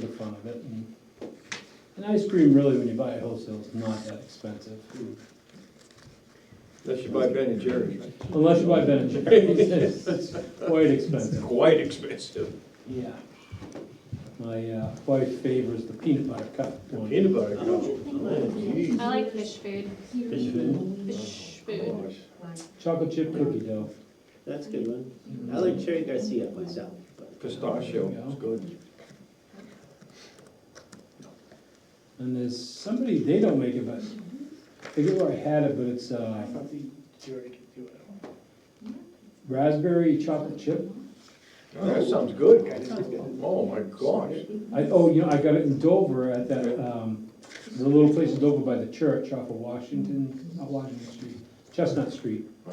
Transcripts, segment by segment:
the fun of it. And ice cream, really, when you buy it wholesale, is not that expensive. Unless you buy Ben and Jerry's, right? Unless you buy Ben and Jerry's, it's quite expensive. Quite expensive. Yeah. My wife favors the peanut butter cup one. Peanut butter cup. Oh, geez. I like fish food. Fish food. Fish food. Chocolate chip cookie dough. That's a good one. I like Cherry Garcia myself. but- Pistachio, it's good. And there's somebody, they don't make it, but I forget where I had it, but it's I thought the jury could do it. raspberry chocolate chip. Oh, that sounds good. That sounds good. Oh, my gosh. I got it in Dover at that, the little place in Dover by the church off of Washington, not Washington Street, Chestnut Street. Oh,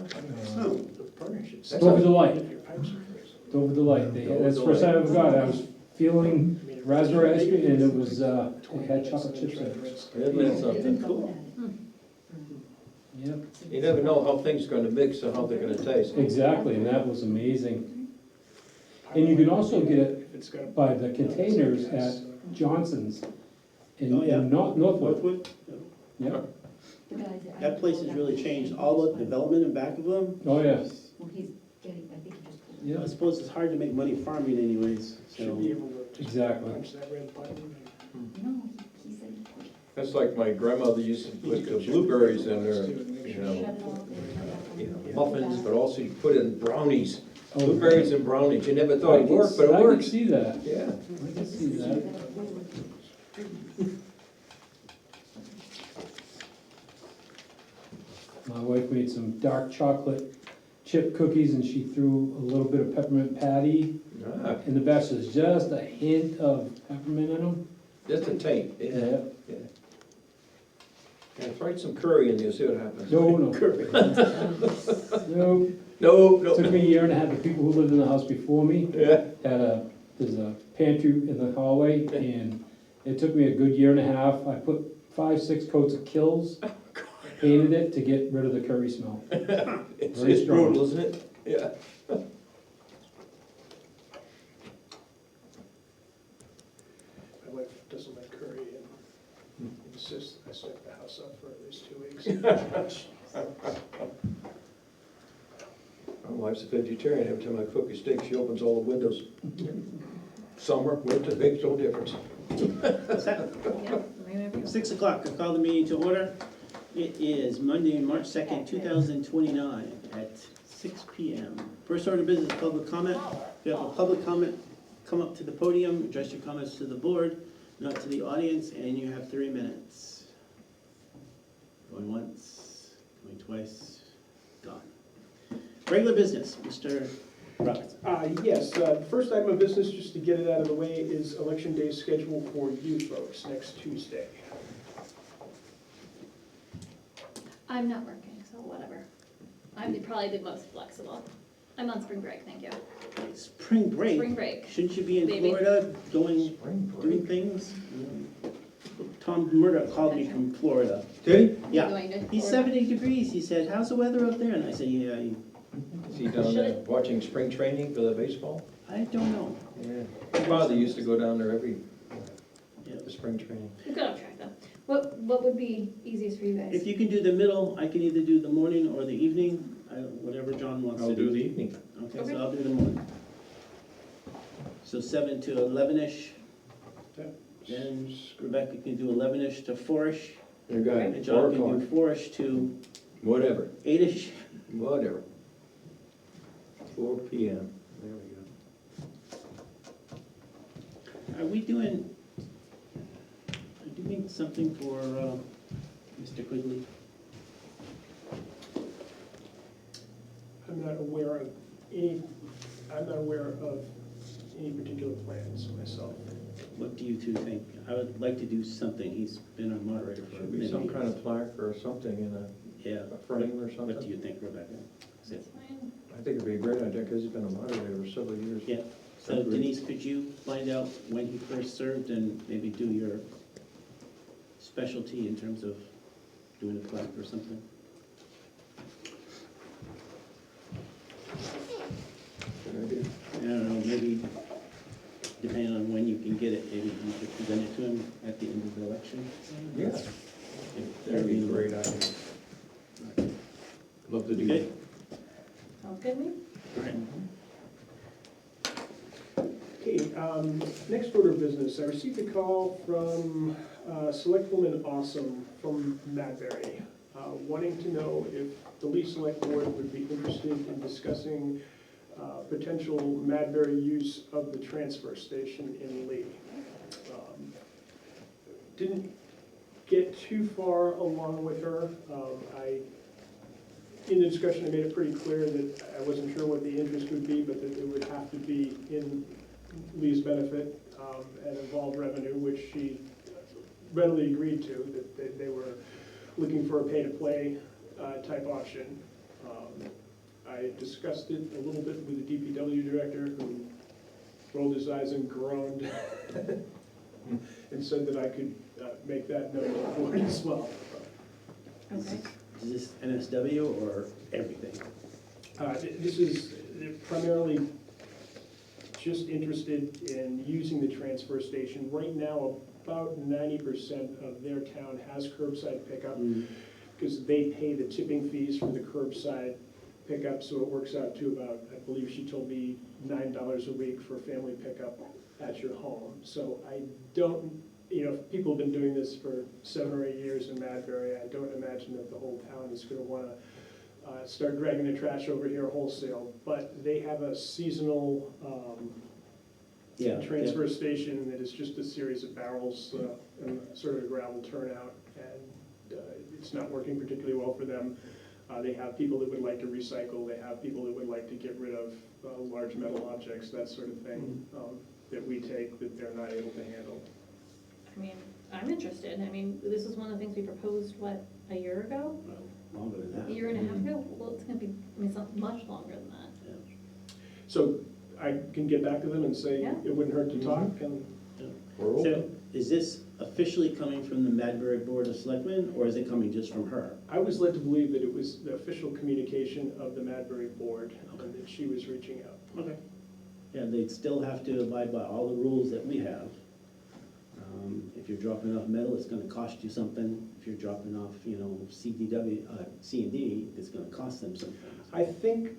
Dover Delight, Your pipes are crazy. Dover Delight. That's the first time I ever got it. I was feeling raspberry ice cream and it was, it had chocolate chips in it. Isn't that something? cool. Yep, You never know how things are gonna mix or how they're gonna taste. exactly, and that was amazing. And you can also get it If it's got a- by the containers at Johnson's Oh, yeah. in Northwood. Northwood? Yep, That place has really changed. All the development in back of them. oh, yeah, Well, he's getting, I think he just. yeah, I suppose it's hard to make money farming anyways, Should be so. able to just exactly. punch that red button. No, he said he pushed. That's like my grandmother used to put the blueberries in her, Make you sure- know, Shut it off and you know, muffins, but also you put in brownies. Oh, Blueberries and brownies. You never thought it'd work, but it I can works. see that, Yeah. I can see that. My wife made some dark chocolate chip cookies and she threw a little bit of peppermint patty Ah, in the best, there's just a hint of peppermint in them. just a taint. Yeah. Yeah. Yeah, throw some curry in there, see what happens. No, no. No, No, took no. me a year and a half, the people who lived in the house before me Yeah. there's a pantry in the hallway, and it took me a good year and a half. I put 5, 6 coats of Kills, painted it to get rid of the curry smell. It's Very strong. brutal, isn't it? Yeah. My wife doesn't like curry and insists I set the house up for at least 2 weeks. My wife's a vegetarian. Every time I cook a steak, she opens all the windows. Summer, winter, makes no difference. What's that? Yeah, maybe. 6 o'clock, I call the meeting to order. It is Monday, March 2nd, 2029 at 6 PM. First order of business, public comment. If you have a public comment, come up to the podium, address your comments to the board, not to the audience, and you have 3 minutes. Going once, going twice, gone. Regular business, Mr. Roberts. Yes, first item of business, just to get it out of the way, is Election Day schedule for you folks next Tuesday. I'm not working, so whatever. I'm probably the most flexible. I'm on spring break, thank you. Spring break. Spring break. Shouldn't you be in Maybe. Florida going, Spring doing break. things? Tom Murdoch called me from Florida. Did Yeah, Going to he's Florida. 70 degrees. He said, how's the weather up there? And I said, yeah, he? Is he down there watching spring training for the baseball? I don't know. Yeah. My father used to go down there every, Yeah. the spring training. We've got off track though. What would be easiest for you guys? If you can do the middle, I can either do the morning or the evening, whatever John wants I'll to do do. the evening. Okay, Okay. so I'll do the morning. So 7 to 11-ish, then Rebecca can do 11-ish to 4-ish, You got and it, John 4 can do o'clock. 4-ish to Whatever, 8-ish. whatever. 4 PM. There we go. Are we doing something for Mr. Quigley? I'm not aware of any particular plans myself. What do you two think? I would like to do something. He's been a moderator for Should many be some years. kind of plaque or something in Yeah. a frame or What do something. you think, Rebecca? Is it- That's fine. I think it'd be a great idea, because he's been a moderator for several years. Yeah. So Denise, could you find out when he first served and maybe do your specialty in terms of doing a plaque or something? Good idea. I don't know, maybe depending on when you can get it, maybe you could present it to him at the end of the election? Yeah, If that'd be a everybody- great idea. Love to do Okay. that. Sounds good to me? All right. Okay, next order of business, I received a call from Selectwoman Awesome from Madbury, wanting to know if the Lee Select Board would be interested in discussing potential Madbury use of the transfer station in Lee. Didn't get too far along with her. In the discussion, I made it pretty clear that I wasn't sure what the interest would be, but that it would have to be in Lee's benefit and involve revenue, which she readily agreed to, that they were looking for a pay-to-play type option. I discussed it a little bit with the DPW director, who rolled his eyes and groaned and said that I could make that known to the board as well. Okay. Is this NSW or everything? This is primarily just interested in using the transfer station. Right now, about 90% of their town has curbside pickup, because they pay the tipping fees for the curbside pickup, so it works out to about, I believe she told me, $9 a week for family pickup at your home. So I don't, people have been doing this for 7 or 8 years in Madbury. I don't imagine that the whole town is gonna wanna start dragging the trash over here wholesale, but they have a seasonal transfer station that is just a series of barrels and sort of a gravel turnout, and it's not working particularly well for them. They have people that would like to recycle, they have people that would like to get rid of large metal objects, that sort of thing, that we take that they're not able to handle. I mean, I'm interested. I mean, this is one of the things we proposed, what, a year ago? Well, longer than that. A year and a half ago? Well, it's gonna be, I mean, it's not much longer than that. Yeah. So I can get back to them and say Yeah. it wouldn't hurt to talk, and We're So open. is this officially coming from the Madbury Board of Selectmen, or is it coming just from her? I was led to believe that it was the official communication of the Madbury Board, and that she was reaching out. Okay. Yeah, they'd still have to abide by all the rules that we have. If you're dropping off metal, it's gonna cost you something. If you're dropping off, CDW, C&D, it's gonna cost them something. I think,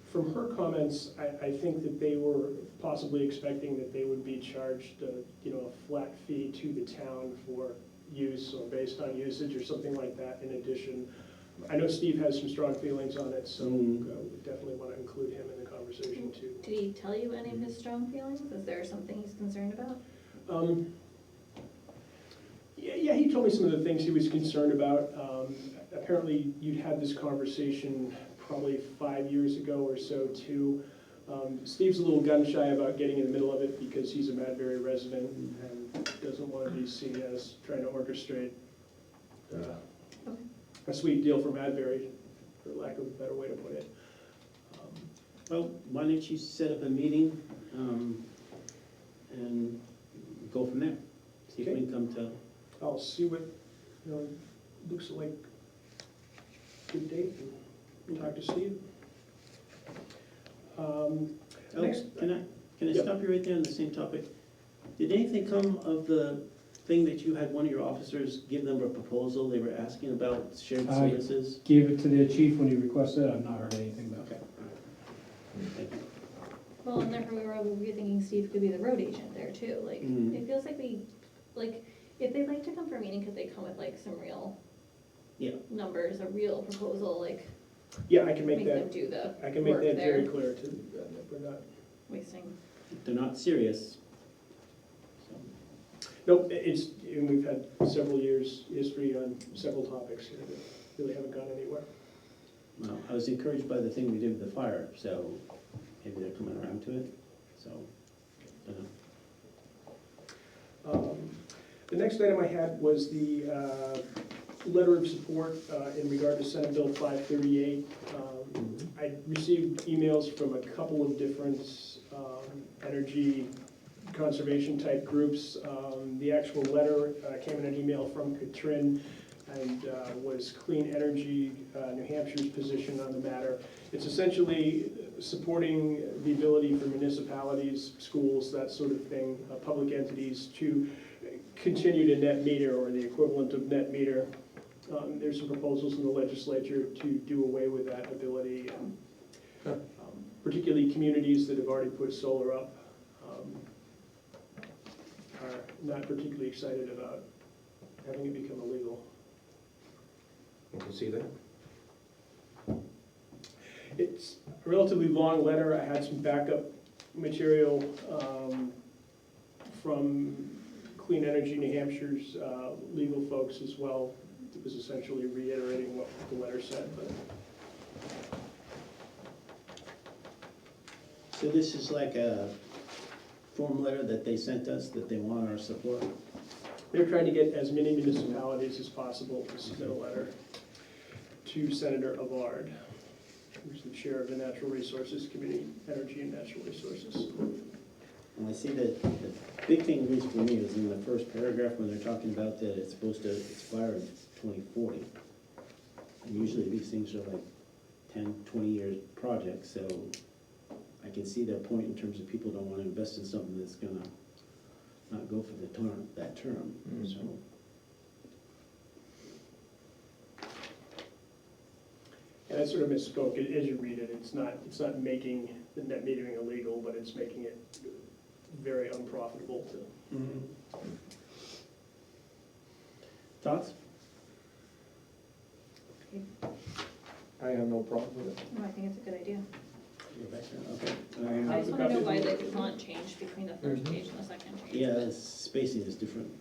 from her comments, I think that they were possibly expecting that they would be charged, a flat fee to the town for use, or based on usage, or something like that in addition. I know Steve has some strong feelings on it, so we definitely want to include him in the conversation too. Did he tell you any of his strong feelings? Is there something he's concerned about? Yeah, he told me some of the things he was concerned about. Apparently, you'd had this conversation probably 5 years ago or so too. Steve's a little gun shy about getting in the middle of it because he's a Madbury resident and doesn't want to be seen as trying to orchestrate a sweet deal for Madbury, for lack of a better way to put it. Well, why don't you set up a meeting, and go from there? See if we can come to, I'll see what, looks like a good date and talk to Steve. Next, can I Yeah. stop you right there on the same topic? Did anything come of the thing that you had one of your officers give them a proposal? They were asking about shared I- services? Gave it to their chief when he requested it, I've not heard anything about Okay. it. Thank you. Well, and therefore we were thinking Steve could be the road agent there too. Like, Mhm. it feels like if they'd like to come for a meeting, could they come with like some real Yeah. numbers, a real proposal, like yeah, I can make make them that, do the I can make work that very there, clear to them, that we're not. wasting. If they're not serious. So, Nope, and we've had several years' history on several topics here that really haven't gone anywhere. well, I was encouraged by the thing we did with the fire, so maybe they're coming around to it, so. The next item I had was the letter of support in regard to Senate Bill 538. I received emails from a couple of different energy conservation type groups. The actual letter came in an email from Katrin and was Clean Energy New Hampshire's position on the matter. It's essentially supporting the ability for municipalities, schools, that sort of thing, public entities to continue to net meter or the equivalent of net meter. There's some proposals in the legislature to do away with that ability. Particularly communities that have already put solar up are not particularly excited about having it become illegal. You can see that? It's a relatively long letter. I had some backup material from Clean Energy New Hampshire's legal folks as well. It was essentially reiterating what the letter said, but So this is like a form letter that they sent us that they want our support? they're trying to get as many municipalities as possible to submit a letter to Senator Avard, who's the chair of the Natural Resources Committee, Energy and Natural Resources. And I see that the big thing, at least for me, is in the first paragraph when they're talking about that it's supposed to expire in 2040. And usually these things are like 10, 20 year projects, so I can see their point in terms of people don't want to invest in something that's gonna not go for the term, that term, so. And I sort of misspoke, as you read it, it's not making the net metering illegal, but it's making it very unprofitable to. Thoughts? I have no problem with it. No, I think it's a good idea. Okay. I just wanna know why the font changed between the first page and the second page. Yeah, the spacing is different.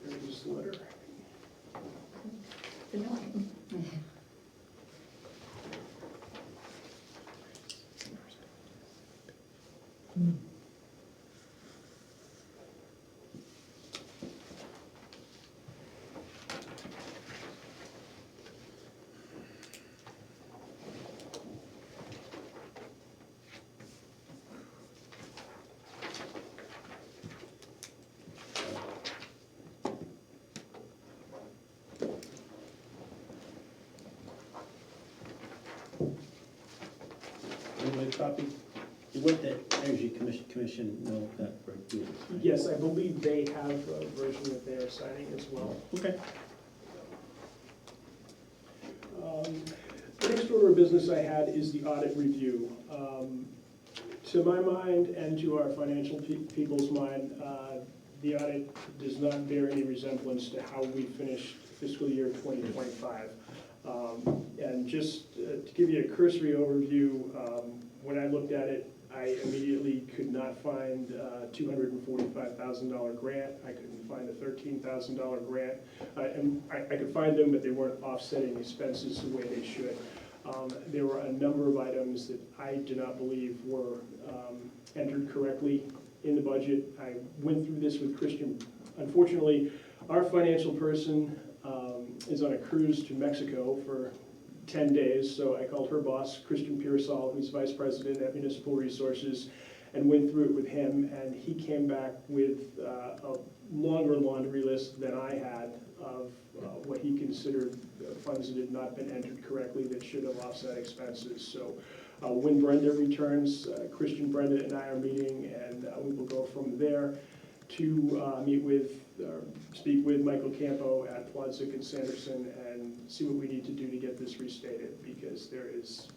Here's the letter. It's annoying. Anybody copy? You let the Energy Commission know that we're doing it, right? Yes, I believe they have a version that they are signing as well. Okay. The next order of business I had is the audit review. To my mind and to our financial people's mind, the audit does not bear any resemblance to how we finished fiscal year 2025. And just to give you a cursory overview, when I looked at it, I immediately could not find a $245,000 grant. I couldn't find a $13,000 grant. And I could find them, but they weren't offsetting expenses the way they should. There were a number of items that I do not believe were entered correctly in the budget. I went through this with Christian. Unfortunately, our financial person is on a cruise to Mexico for 10 days, so I called her boss, Christian Pearsall, who's vice president at Municipal Resources, and went through it with him, and he came back with a longer laundry list than I had of what he considered funds that had not been entered correctly that should have offset expenses. So when Brenda returns, Christian, Brenda, and I are meeting, and we will go from there to meet with, speak with Michael Campo at Plodzik and Sanderson and see what we need to do to get this restated, because there is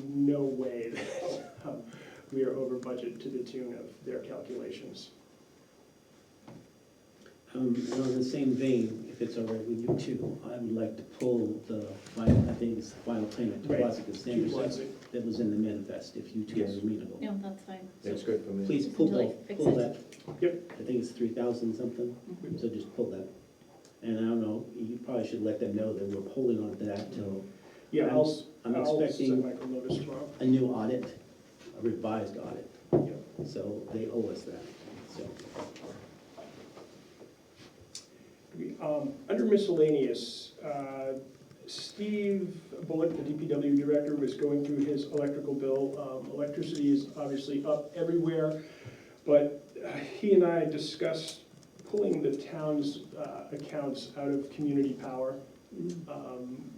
no way that we are over budget to the tune of their calculations. And on the same vein, if it's all right with you too, I would like to pull the final, I think it's the final payment to Right. Plodzik and Sanderson Plodzik. that was in the manifest, if you two Yes. are amenable. No, that's fine. That's good for me. Please pull Until I that, fix pull it. that. Yep. I think it's 3,000 something, so just pull that. And I don't know, you probably should let them know that we're holding on to that till Yeah, I'm I'll expecting- send Michael notice tomorrow. a new audit, a revised audit, Yeah. so they owe us that, so. Under miscellaneous, Steve Bullock, the DPW director, was going through his electrical bill. Electricity is obviously up everywhere, but he and I discussed pulling the town's accounts out of community power,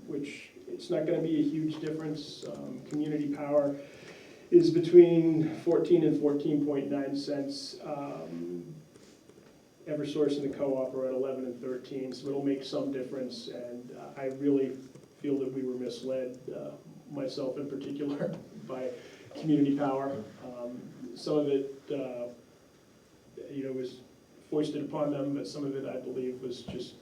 which it's not gonna be a huge difference. Community power is between 14 and 14.9 cents. Eversource and the co-op are at 11 and 13, so it'll make some difference, and I really feel that we were misled, myself in particular, by community power. Some of it, was foisted upon them, but some of it, I believe, was just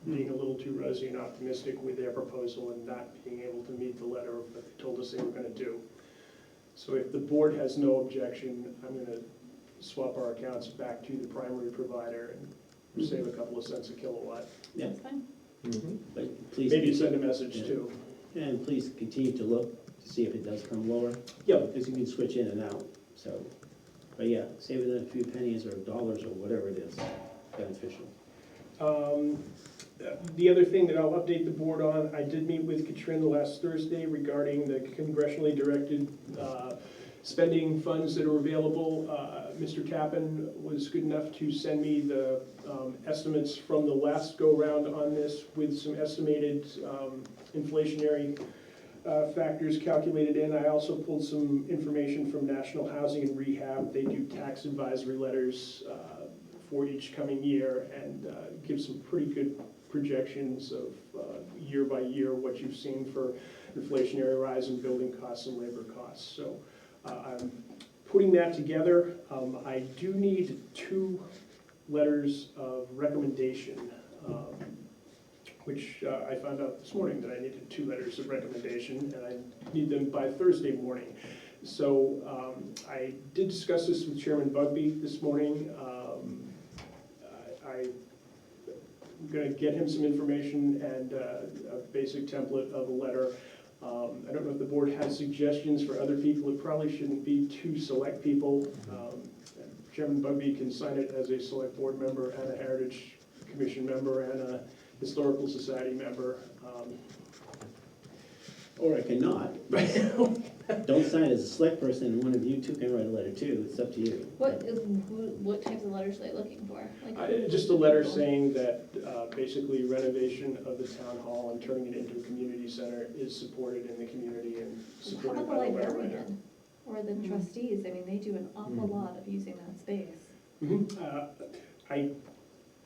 being a little too rosy and optimistic with their proposal and not being able to meet the letter that they told us they were gonna do. So if the board has no objection, I'm gonna swap our accounts back to the primary provider and save a couple of cents a kilowatt. Yeah, That's fine. but please. Maybe send a message too. And please continue to look to see if it does come lower. Yep. Because you can switch in and out, so. But yeah, saving a few pennies or dollars or whatever it is, beneficial. The other thing that I'll update the board on, I did meet with Katrin last Thursday regarding the congressionally directed spending funds that are available. Mr. Tappan was good enough to send me the estimates from the last go-round on this with some estimated inflationary factors calculated in. I also pulled some information from National Housing and Rehab. They do tax advisory letters for each coming year and give some pretty good projections of year by year what you've seen for inflationary rise in building costs and labor costs. So I'm putting that together. I do need 2 letters of recommendation, which I found out this morning that I needed 2 letters of recommendation, and I need them by Thursday morning. So I did discuss this with Chairman Bugby this morning. I'm going to get him some information and a basic template of a letter. I don't know if the board has suggestions for other people. It probably shouldn't be 2 select people. Chairman Bugby can sign it as a select board member and a Heritage Commission member and a Historical Society member. Or I cannot. Don't sign as a select person, and one of you 2 can write a letter too, it's up to you. What types of letters are they looking for? Like, Just a letter saying that basically renovation of the town hall and turning it into a community center is supported in the community and How supported about the by the letter writer. librarian or the trustees? I mean, they do an awful lot of using that space. I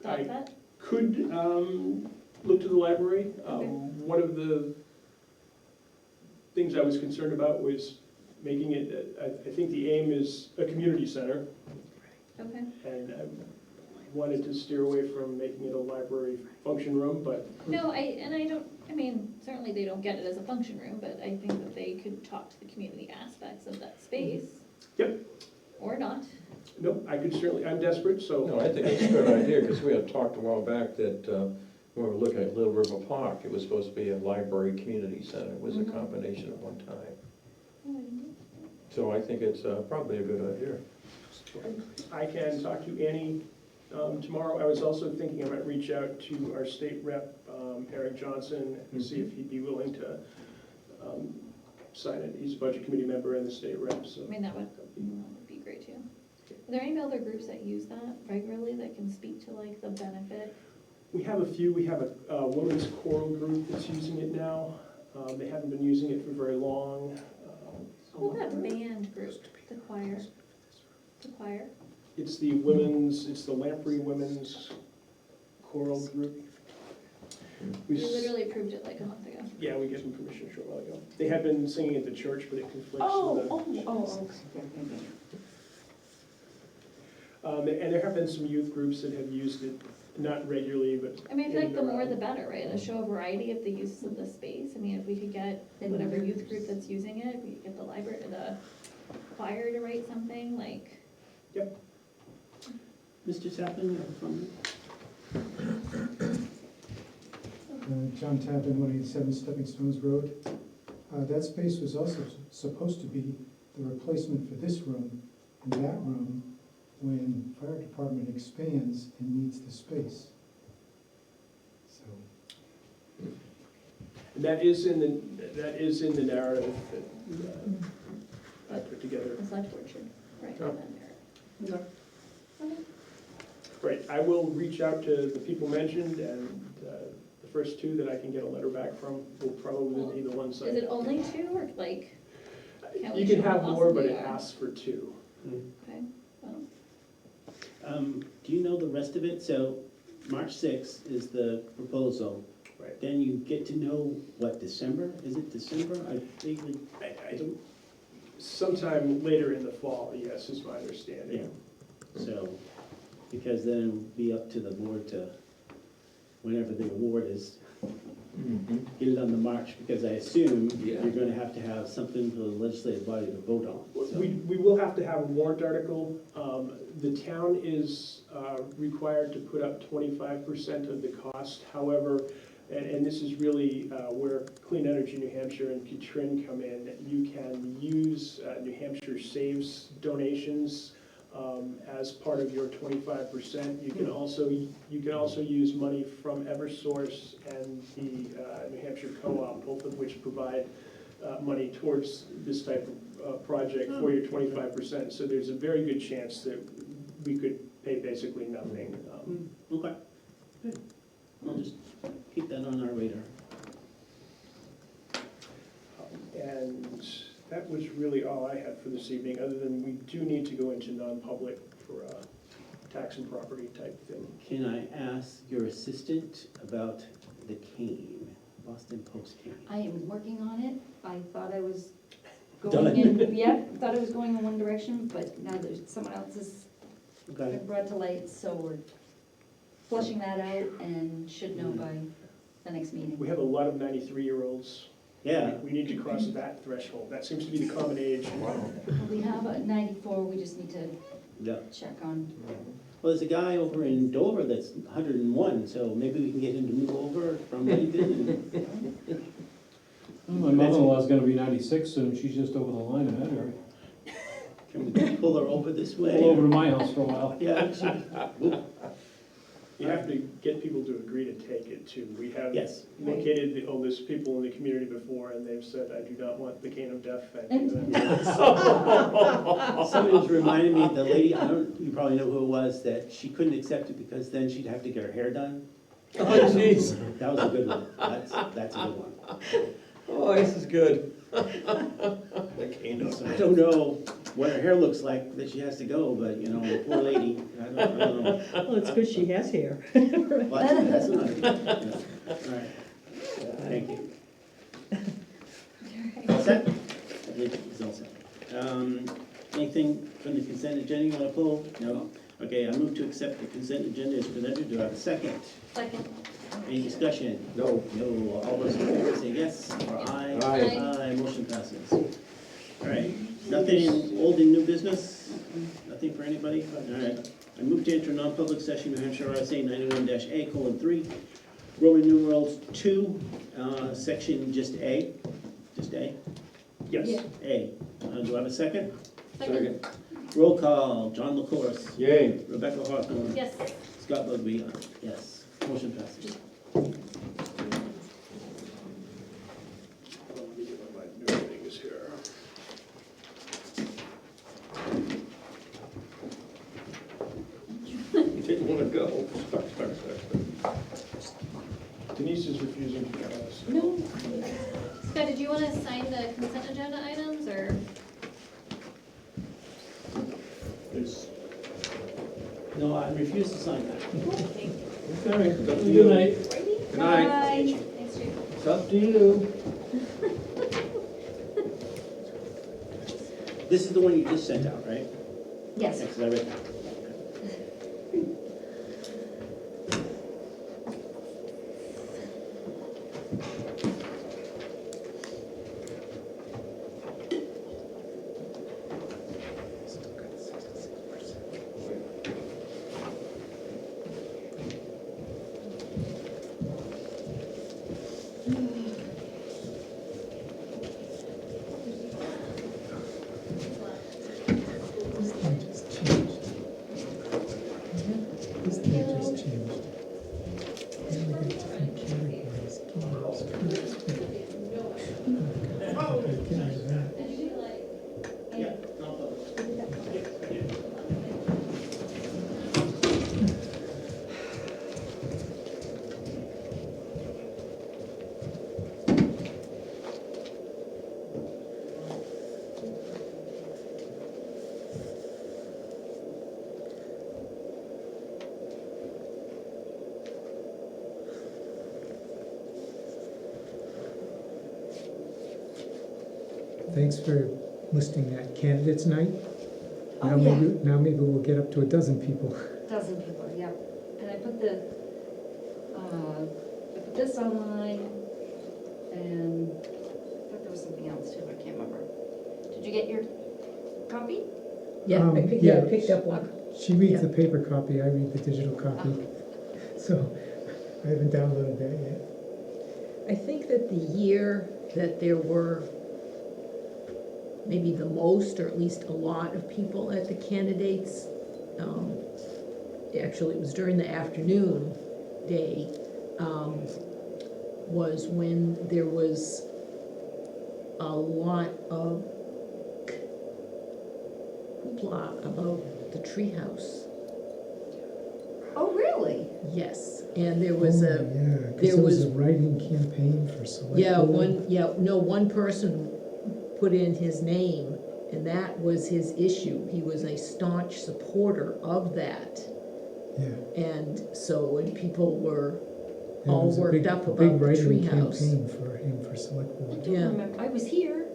Thought that? could look to the library. Okay. One of the things I was concerned about was making it, I think the aim is a community center, Okay. and I wanted to steer away from making it a library function room, but No, I mean, certainly they don't get it as a function room, but I think that they could talk to the community aspects of that space. Yep. Or not. no, I could certainly, I'm desperate, so. No, I think it's a good idea, because we had talked a while back that when we were looking at Little River Park, it was supposed to be a library community center. It was a combination at one time. Oh, I didn't know. So I think it's probably a good idea. I can talk to Annie tomorrow. I was also thinking I might reach out to our state rep, Eric Johnson, and see if he'd be willing to sign it. He's a budget committee member and the state rep, so. I mean, that would be great too. Are there any other groups that use that regularly that can speak to like the benefit? We have a few. We have a women's choral group that's using it now. They haven't been using it for very long. Well, that band group, the choir. The choir. It's the Lamprey Women's Choral Group. We literally approved it like a month ago. Yeah, we gave them permission a short while ago. They had been singing at the church, but it conflicts with and there have been some youth groups that have used it, not regularly, but. I mean, I feel like the more around. the better, right? To show a variety of the uses of the space. I mean, if we could get whatever youth group that's using it, if we could get the library, the choir to write something, like. Yep. Mr. Tappan, you have a comment? John Tappan, 187 Stepping Stones Road. That space was also supposed to be the replacement for this room and that room when fire department expands and needs the space. So, And that is in the narrative that I put together. The select board should write Yeah. on that. Okay. Right, I will reach out to the people mentioned, and the first two that I can get a letter back from will probably be the ones Is it only two, or like, can we You can show have more, but it possibly, or- asks for two. okay, well, Do you know the rest of it? So March 6th is the proposal. Right. Then you get to know, what, December? Is it December? I vaguely, I don't, sometime later in the fall, yes, is my understanding. so, because then it'll be up to the board to, whenever the award is, get it on the March, because I assume Yeah. you're gonna have to have something for the legislative body to vote on. So- We will have to have a warrant article. The town is required to put up 25% of the cost. However, and this is really where Clean Energy New Hampshire and Petrin come in, you can use New Hampshire Saves donations as part of your 25%. You can also use money from Eversource and the New Hampshire Co-op, both of which provide money towards this type of project for your 25%. So there's a very good chance that we could pay basically nothing. Okay, good. I'll just keep that on our radar. And that was really all I had for this evening, other than we do need to go into non-public for a tax and property type thing. Can I ask your assistant about the cane, Boston Post cane? I am working on it. I thought I was Done. going in, yeah, thought I was going in one direction, but now there's someone else's Okay, been brought to light, so we're flushing that out and should know by the next meeting. We have a lot of 93-year-olds. yeah, We need to cross that threshold. That seems to be the common age. We have a 94, we just need to yeah. check on. Well, there's a guy over in Dover that's 101, so maybe we can get him to move over from Bennington. My mother-in-law's gonna be 96 soon, she's just over the line ahead of her. Can we pull her over this way? Pull over to my house for a while. Yeah, You have to get people to agree to take it too. We have yes. located the oldest people in the community before, and they've said, I do not want the cane of death. Thank you. Someone's reminded me, the lady, you probably know who it was, that she couldn't accept it because then she'd have to get her hair done. Oh, jeez. That was a good one. That's a good one. Oh, this is good. The cane of So I don't know what her hair looks like that she has to go, but, you know, poor lady, I don't know. Well, it's good she has hair. But that's not, yeah. All right, thank you. All set? I believe it's all set. Anything from the consent agenda you want to pull? No? Okay, I move to accept the consent agenda as presented. Do I have a second? second, Any discussion? No. No. All those in favor say yes or aye. Aye. Aye, motion passes. All right, nothing old and new business? Nothing for anybody? All right. I move to enter non-public session, New Hampshire RSA 91-A:3, Roman numerals 2, section just A. Just A? Yes. A. Do I have a second? second, Roll call, John LaCourse, Yay. Rebecca Hawthorne, yes. Scott Bugby, yes. Motion passes. Let me get my new things here. You didn't want to go. Denise is refusing to go. So. No. Scott, did you want to sign the consent agenda items, or? No, I refuse to sign that. Thank you. Okay, it's up to Good you. night. Good night. Bye. Thanks, Chief. It's up to you. This is the one you just sent out, right? Yes. Yeah, 'cause I read that. thanks for listing that candidates night. Oh, Now yeah. maybe we'll get up to a dozen people. Dozen people, yep. And I put this online, and I thought there was something else too, I can't remember. Did you get your copy? Yeah, I picked up one. She reads Yeah. the paper copy, I read the digital copy, so I haven't downloaded that yet. I think that the year that there were maybe the most, or at least a lot of people at the candidates, actually it was during the afternoon day, was when there was a lot of hoopla about the treehouse. Oh, really? Yes, and there was Oh, a, yeah, 'cause there there was was- a writing campaign for select board. one person put in his name, and that was his issue. He was a staunch supporter of that. Yeah. And so, and people were There all was a worked big- up a about big the writing treehouse. campaign for him for select I board. don't Yeah. remember, I was here.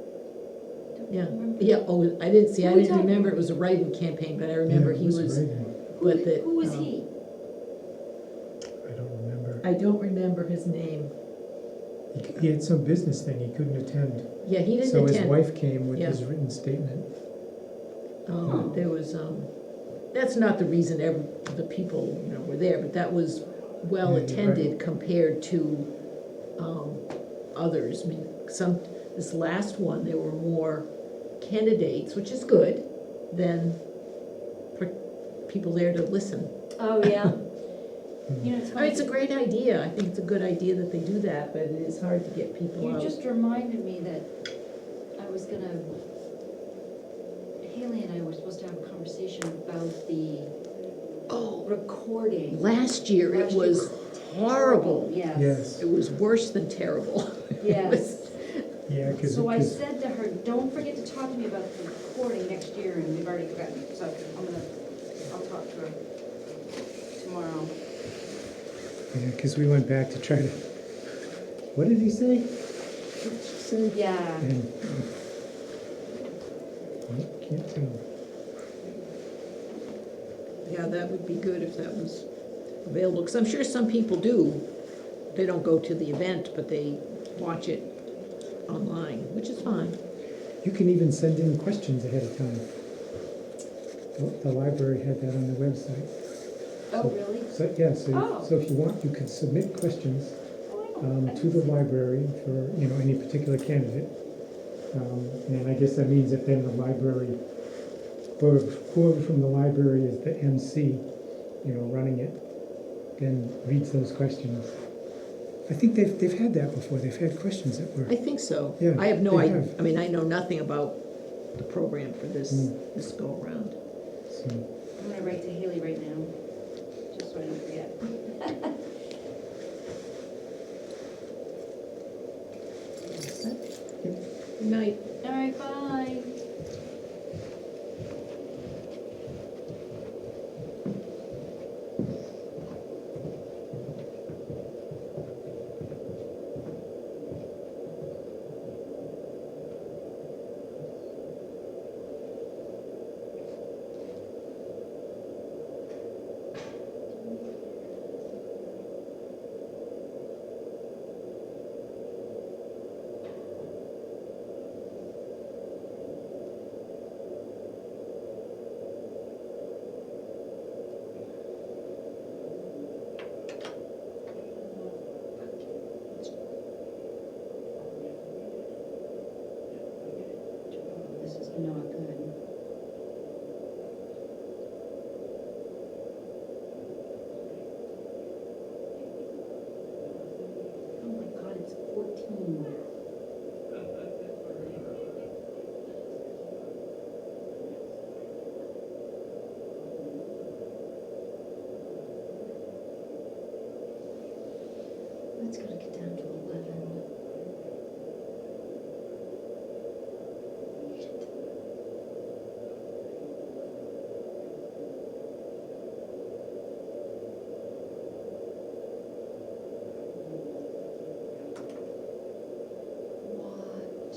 Don't Yeah, remember. yeah, oh, I didn't see, Who I are we didn't talking remember about? it was a writing campaign, but I remember Yeah, it he was, writing. but that. Who was um, he? I don't remember. I don't remember his name. He had some business thing, he couldn't attend. Yeah, he didn't So his attend. wife came with Yeah. his written statement. There was, that's not the reason the people, were there, but that was well Yeah, you're attended right. compared to, others. I mean, this last one, there were more candidates, which is good, than people there to listen. Oh, yeah. Hmm. You know, it's I funny. mean, it's a great idea. I think it's a good idea that they do that, but it is hard to get people You out. just reminded me that I was gonna, Haley and I were supposed to have a conversation about the Oh, recording. last year it Last year was horrible. Yes. Yes, It was worse than terrible. It was- Yes. yeah, because. So I said to her, don't forget to talk to me about the recording next year, and we've already forgotten, so I'll talk to her tomorrow. Yeah, because we went back to try to, what did he say? What did she say? Yeah. And, can't tell. Yeah, that would be good if that was available, because I'm sure some people do. They don't go to the event, but they watch it online, which is fine. You can even send in questions ahead of time. The library had that on the website. Oh, really? So, yeah, Oh. so if you want, you could submit questions Oh, to the library for, any particular candidate. And I guess that means that then the library, whoever from the library is the MC, running it, then reads those questions. I think they've had that before, they've had questions that were, I think so. Yeah, I have no they idea, have. I mean, I know nothing about the program for this Mm. go around. so, I'm gonna write to Haley right now, just so I don't forget. Good night. All right, bye. This is not good. Oh my God, it's 14. Let's gotta get down to 11. Shit. What?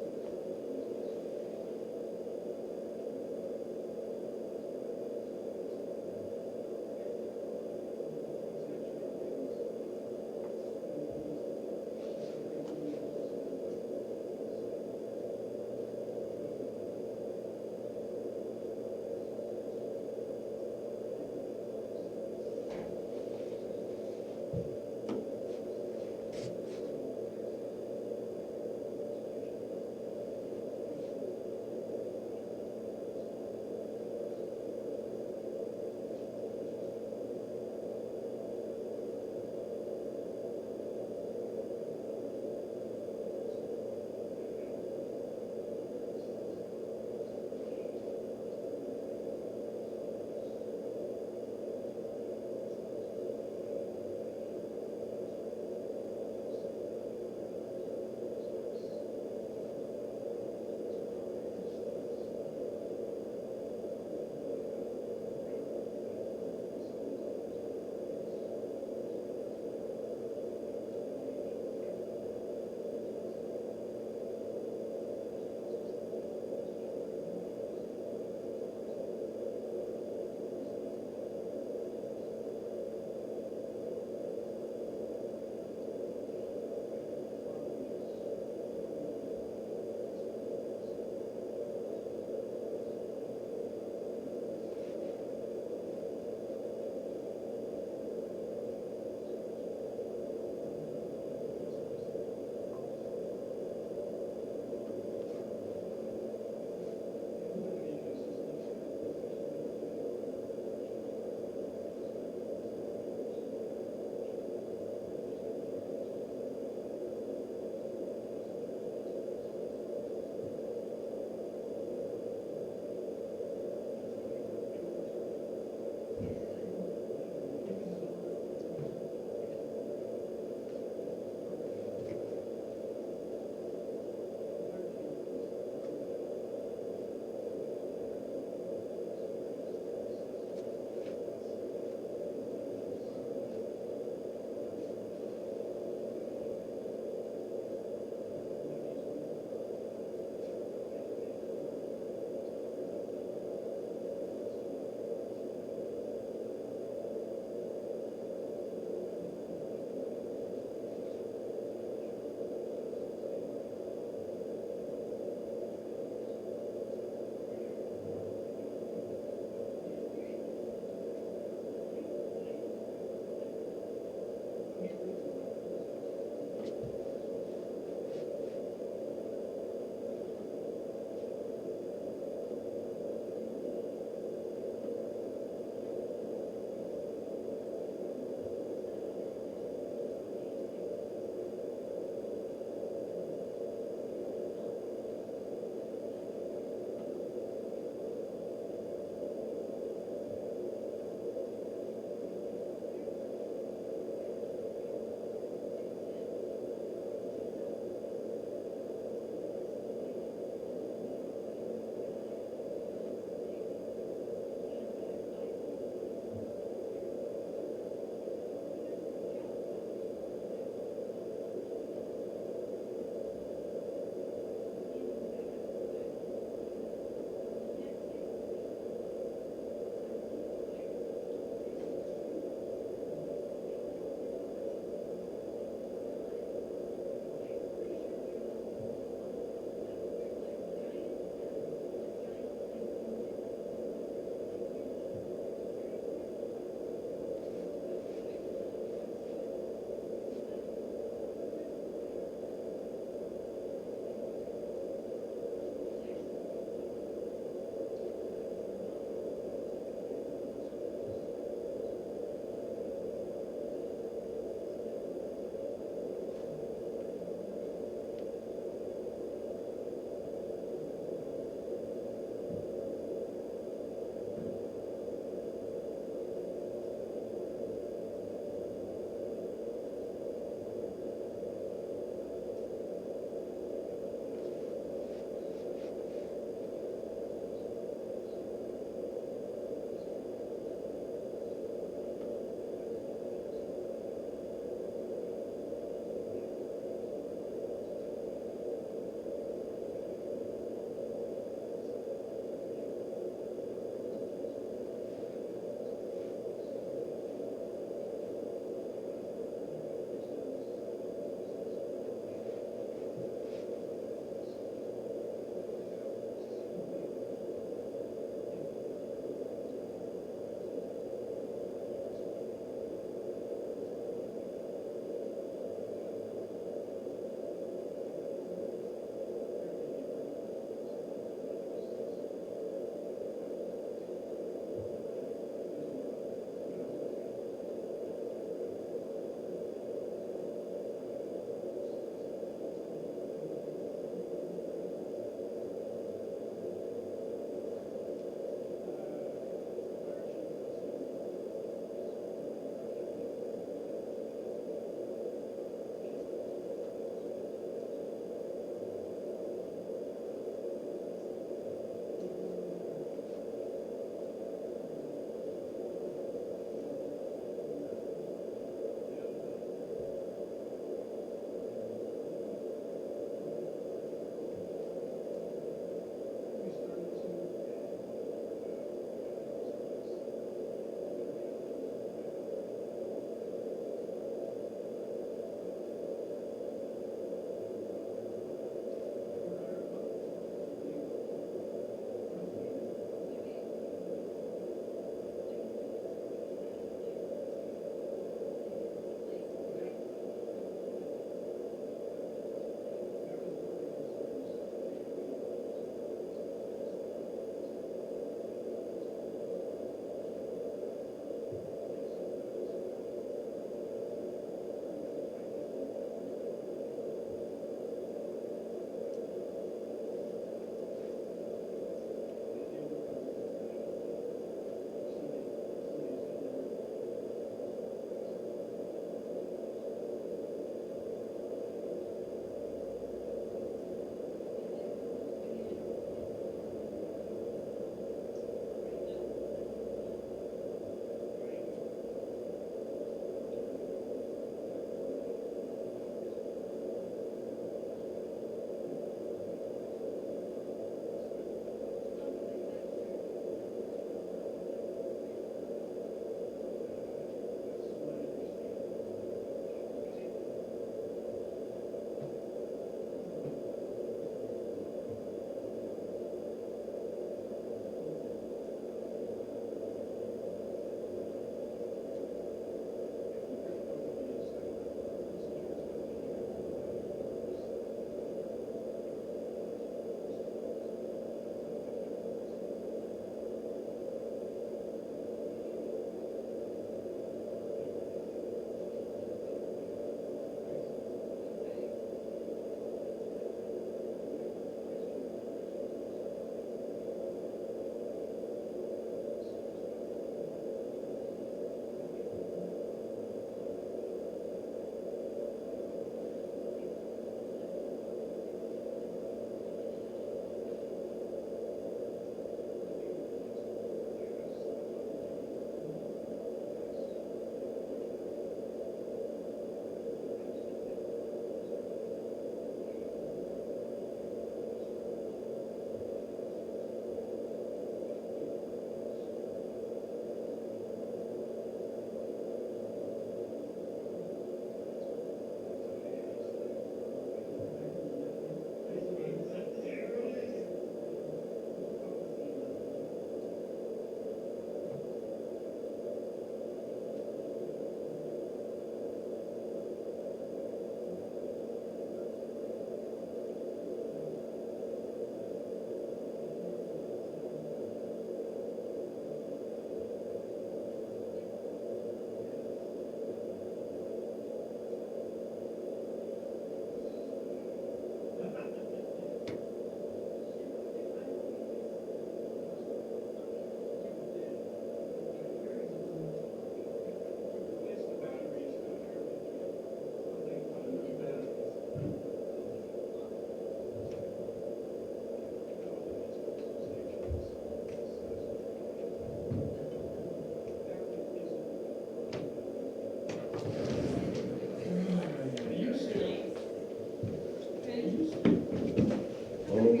Oh,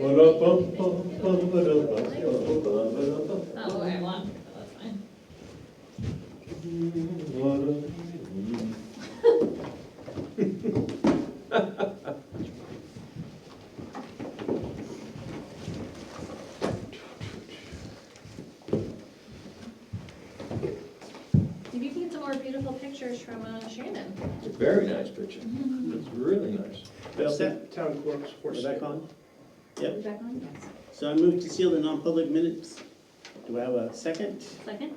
okay, well, that's fine. Maybe you can get some more beautiful pictures from Shannon. It's a very nice picture. It's really nice. We all set? Town clerk's horse. We're back on? Are Yep. we back on? So I move to seal the non-public minutes. Do I have a second? Second?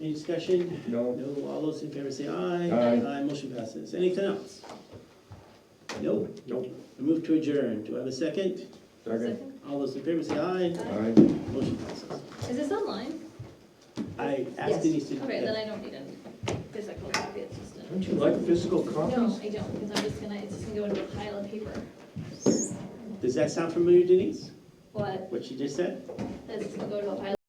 Any discussion? No. No, all those in favor say aye. Aye. Motion passes. Anything else? No? Nope. I move to adjourn. Do I have a second? Second. All those in favor say aye. Aye. Motion passes. Is this online? I asked Yes. Denise to. Okay, then I don't need a physical copy, it's just a. Don't you like physical No, copies? I don't, because I'm just gonna, it's just gonna go into a pile of paper. Does that sound familiar, Denise? What? What she just said? It's just gonna go to a pile